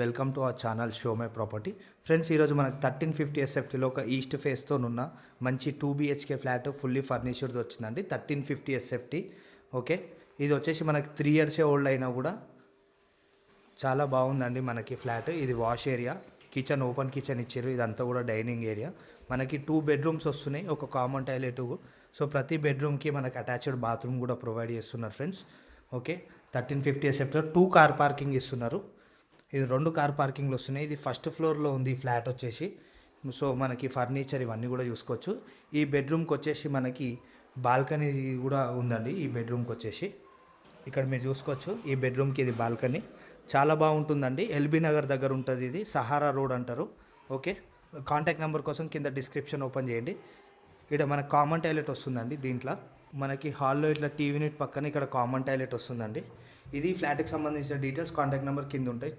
Welcome to our channel show my property. Friends, ఈరోజు మనకు 1350 ఎస్ఎఫ్టీలో ఒక ఈస్ట్ ఫేస్తో ఉన్న మంచి 2 BHK ఫ్లాట్ ఫుల్లీ ఫర్నిచర్ది వచ్చిందండి. 1350 ఎస్ఎఫ్టీ. ఓకే, ఇది వచ్చేసి మనకి 3 years ఓల్డ్ అయినా కూడా చాలా బాగుందండి మనకి ఫ్లాట్. ఇది wash area, kitchen, open kitchen ఇచ్చారు. ఇదంతా కూడా డైనింగ్ ఏరియా. మనకి 2 bedrooms వస్తున్నాయి, ఒక కామన్ టాయిలెట్. సో ప్రతి బెడ్రూమ్కి మనకి అటాచ్డ్ బాత్రూమ్ కూడా ప్రొవైడ్ చేస్తున్నారు ఫ్రెండ్స్. ఓకే, 1350 ఎస్ఎఫ్టీలో 2 కార్ పార్కింగ్ ఇస్తున్నారు. ఇది 2 కార్ పార్కింగ్లు వస్తున్నాయి. ఇది ఫస్ట్ ఫ్లోర్లో ఉంది ఈ ఫ్లాట్ వచ్చేసి. సో మనకి ఫర్నిచర్ ఇవన్నీ కూడా చూసుకోవచ్చు. ఈ బెడ్రూమ్కి వచ్చేసి మనకి బాల్కనీ కూడా ఉందండి. ఈ బెడ్రూమ్కి వచ్చేసి ఇక్కడ మీరు చూసుకోవచ్చు. ఈ బెడ్రూమ్కి ఇది బాల్కనీ చాలా బాగుంటుందండి. ఎల్బీ నగర్ దగ్గర ఉంటుంది. ఇది సహారా రోడ్ అంటారు. ఓకే, కాంటాక్ట్ నెంబర్ కోసం కింద డిస్క్రిప్షన్ ఓపెన్ చేయండి. ఇక్కడ మనకు కామన్ టాయిలెట్ వస్తుందండి. దీంట్లో మనకి హాల్లో ఇట్లా టీవీ యూనిట్ పక్కన ఇక్కడ కామన్ టాయిలెట్ వస్తుందండి. ఇది ఫ్లాట్కి సంబంధించిన డీటెయిల్స్ కాంటాక్ట్ నెంబర్ కింద ఉంటాయి.